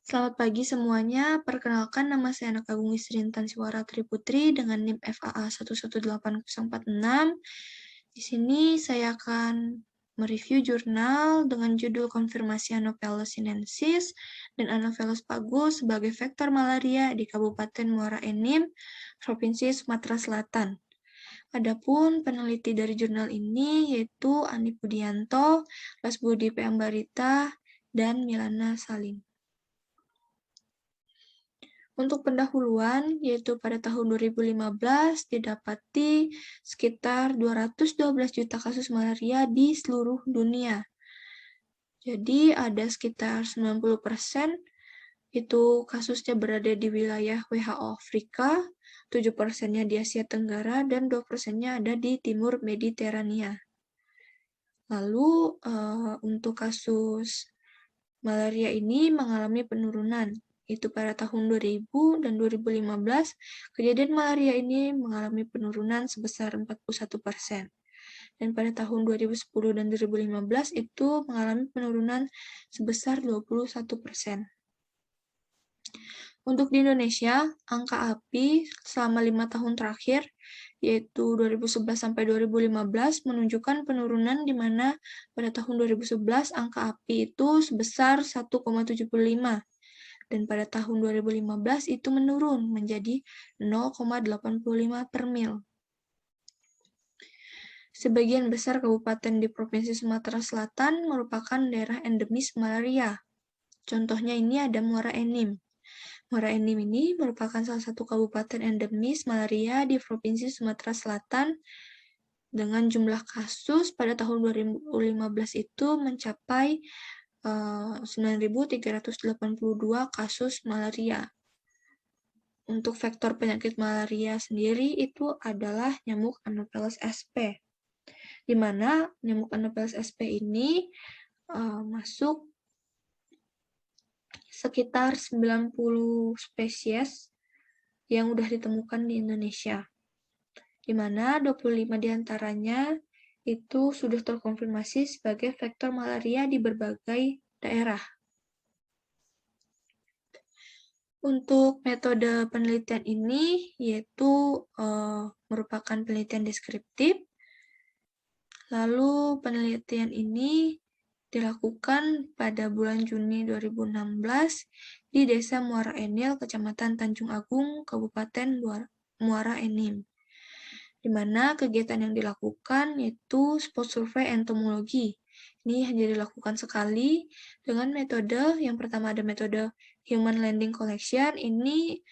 Selamat pagi semuanya, perkenalkan nama saya Anak Agung Isrintan Siwara Triputri dengan NIM FAA 118046. Di sini saya akan mereview jurnal dengan judul Konfirmasi Anopheles sinensis dan Anopheles pagus sebagai vektor malaria di Kabupaten Muara Enim, Provinsi Sumatera Selatan. Adapun peneliti dari jurnal ini yaitu Ani Budianto, Lasbudi P. Ambarita, dan Milana Salim. Untuk pendahuluan, yaitu pada tahun 2015 didapati sekitar 212 juta kasus malaria di seluruh dunia. Jadi ada sekitar 90% itu kasusnya berada di wilayah WHO Afrika, 7%-nya di Asia Tenggara, dan 2%-nya ada di Timur Mediterania. Lalu untuk kasus malaria ini mengalami penurunan. Itu pada tahun 2000 dan 2015, kejadian malaria ini mengalami penurunan sebesar 41%. Dan pada tahun 2010 dan 2015 itu mengalami penurunan sebesar 21%. Untuk di Indonesia, angka API selama 5 tahun terakhir, yaitu 2011 sampai 2015, menunjukkan penurunan di mana pada tahun 2011 angka API itu sebesar 1,75 dan pada tahun 2015 itu menurun menjadi 0,85 per mil. Sebagian besar kabupaten di Provinsi Sumatera Selatan merupakan daerah endemis malaria. Contohnya ini ada Muara Enim. Muara Enim ini merupakan salah satu kabupaten endemis malaria di Provinsi Sumatera Selatan dengan jumlah kasus pada tahun 2015 itu mencapai 9.382 kasus malaria. Untuk vektor penyakit malaria sendiri itu adalah nyamuk Anopheles sp, di mana nyamuk Anopheles sp ini masuk sekitar 90 spesies yang udah ditemukan di Indonesia, di mana 25 diantaranya itu sudah terkonfirmasi sebagai vektor malaria di berbagai daerah. Untuk metode penelitian ini yaitu merupakan penelitian deskriptif. Lalu penelitian ini dilakukan pada bulan Juni 2016 di Desa Muara Enil, Kecamatan Tanjung Agung, Kabupaten Muara Enim, di mana kegiatan yang dilakukan yaitu spot survei entomologi. Ini hanya dilakukan sekali dengan metode, yang pertama ada metode Human Landing Collection, ini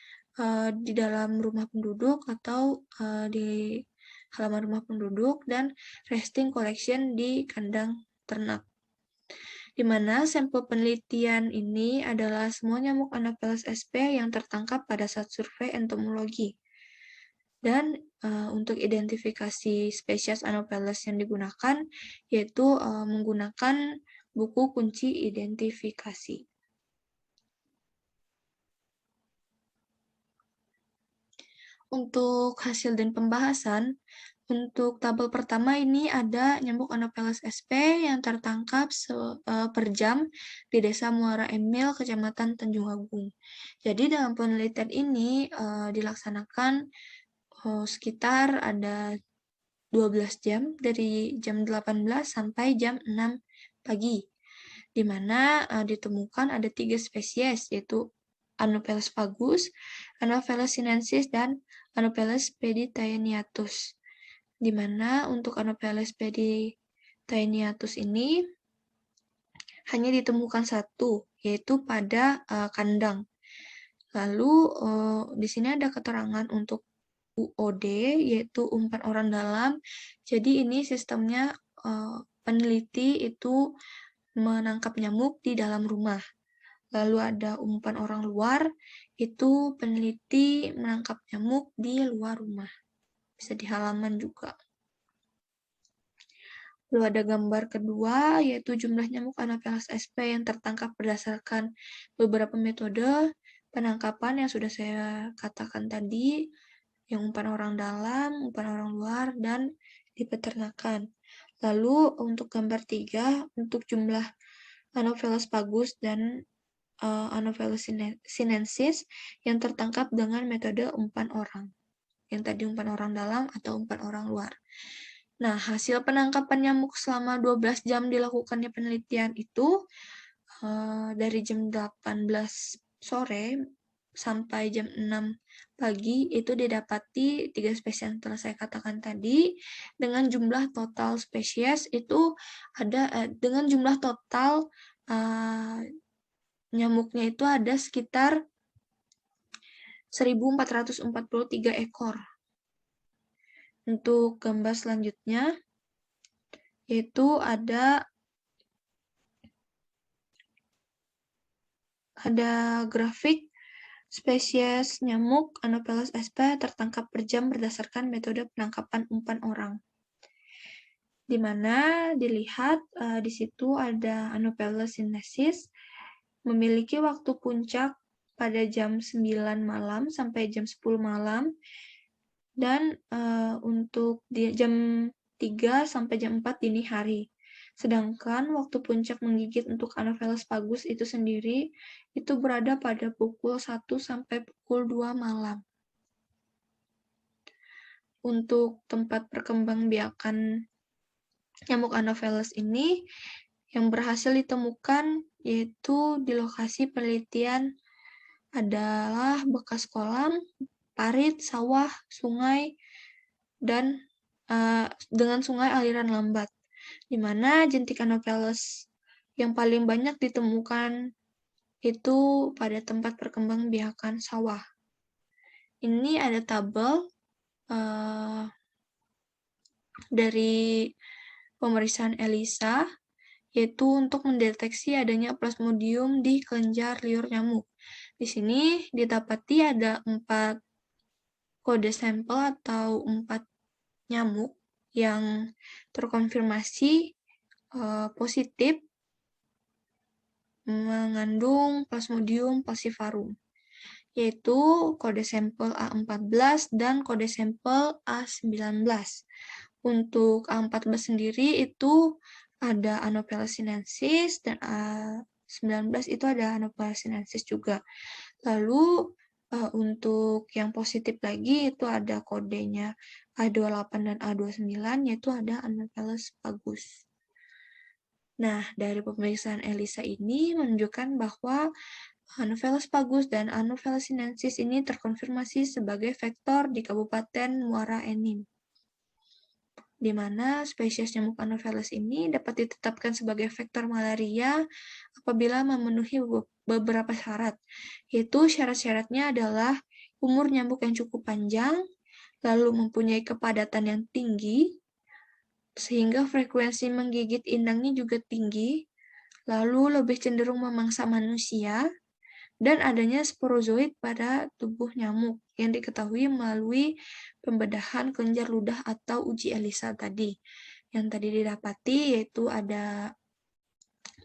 di dalam rumah penduduk atau di halaman rumah penduduk, dan resting collection di kandang ternak. Di mana sampel penelitian ini adalah semua nyamuk Anopheles sp yang tertangkap pada saat survei entomologi. Dan untuk identifikasi spesies Anopheles yang digunakan yaitu menggunakan buku kunci identifikasi. Untuk hasil dan pembahasan, untuk tabel pertama ini ada nyamuk Anopheles sp yang tertangkap per jam di Desa Muara Emil, Kecamatan Tanjung Agung. Jadi dalam penelitian ini dilaksanakan sekitar ada 12 jam dari jam 18 sampai jam 6 pagi, di mana ditemukan ada 3 spesies, yaitu Anopheles pagus, Anopheles sinensis, dan Anopheles peditaeniatus. Di mana untuk Anopheles peditaeniatus ini hanya ditemukan satu, yaitu pada kandang. Lalu di sini ada keterangan untuk UOD, yaitu umpan orang dalam. Jadi ini sistemnya peneliti itu menangkap nyamuk di dalam rumah. Lalu ada umpan orang luar, itu peneliti menangkap nyamuk di luar rumah. Bisa di halaman juga. Lalu ada gambar kedua, yaitu jumlah nyamuk Anopheles sp yang tertangkap berdasarkan beberapa metode penangkapan yang sudah saya katakan tadi, yang umpan orang dalam, umpan orang luar, dan di peternakan. Lalu untuk gambar 3, untuk jumlah Anopheles pagus dan Anopheles sinensis yang tertangkap dengan metode umpan orang. Yang tadi umpan orang dalam atau umpan orang luar. Nah, hasil penangkapan nyamuk selama 12 jam dilakukannya penelitian itu dari jam 18 sore sampai jam 6 pagi itu didapati 3 spesies yang telah saya katakan tadi dengan jumlah total spesies itu ada dengan jumlah total nyamuknya itu ada sekitar 1.443 ekor. Untuk gambar selanjutnya yaitu ada grafik spesies nyamuk Anopheles sp tertangkap per jam berdasarkan metode penangkapan umpan orang. Di mana dilihat di situ ada Anopheles sinensis memiliki waktu puncak pada jam 9 malam sampai jam 10 malam dan untuk di jam 3 sampai jam 4 dini hari. Sedangkan waktu puncak menggigit untuk Anopheles pagus itu sendiri itu berada pada pukul 1 sampai pukul 2 malam. Untuk tempat perkembangbiakan nyamuk Anopheles ini yang berhasil ditemukan yaitu di lokasi penelitian adalah bekas kolam, parit, sawah, sungai, dan dengan sungai aliran lambat, di mana jentik Anopheles yang paling banyak ditemukan itu pada tempat perkembangbiakan sawah. Ini ada tabel dari pemeriksaan ELISA, yaitu untuk mendeteksi adanya Plasmodium di kelenjar liur nyamuk. Di sini didapati ada 4 kode sampel atau 4 nyamuk yang terkonfirmasi positif mengandung Plasmodium falciparum, yaitu kode sampel A14 dan kode sampel A19. Untuk A14 sendiri itu ada Anopheles sinensis dan A19 itu ada Anopheles sinensis juga. Lalu untuk yang positif lagi itu ada kodenya A28 dan A29 yaitu ada Anopheles pagus. Nah, dari pemeriksaan ELISA ini menunjukkan bahwa Anopheles pagus dan Anopheles sinensis ini terkonfirmasi sebagai vektor di Kabupaten Muara Enim, di mana spesies nyamuk Anopheles ini dapat ditetapkan sebagai vektor malaria apabila memenuhi beberapa syarat, yaitu syarat-syaratnya adalah umur nyamuk yang cukup panjang, lalu mempunyai kepadatan yang tinggi, sehingga frekuensi menggigit inangnya juga tinggi, lalu lebih cenderung memangsa manusia, dan adanya sporozoid pada tubuh nyamuk yang diketahui melalui pembedahan kelenjar ludah atau uji ELISA tadi. Yang tadi didapati yaitu ada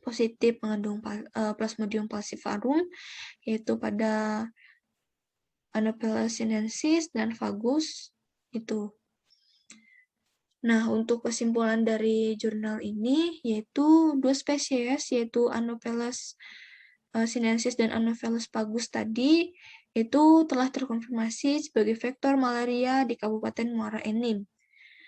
positif mengandung Plasmodium falciparum yaitu pada Anopheles sinensis dan fagus itu. Nah, untuk kesimpulan dari jurnal ini yaitu 2 spesies yaitu Anopheles sinensis dan Anopheles pagus tadi itu telah terkonfirmasi sebagai vektor malaria di Kabupaten Muara Enim.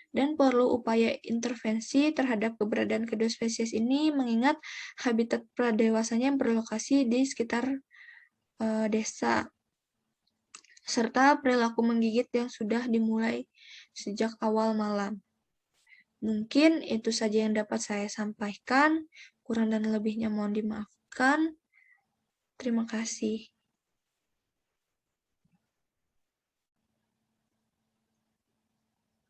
Dan perlu upaya intervensi terhadap keberadaan kedua spesies ini mengingat habitat pradewasanya yang berlokasi di sekitar desa serta perilaku menggigit yang sudah dimulai sejak awal malam. Mungkin itu saja yang dapat saya sampaikan. Kurang dan lebihnya mohon dimaafkan. Terima kasih.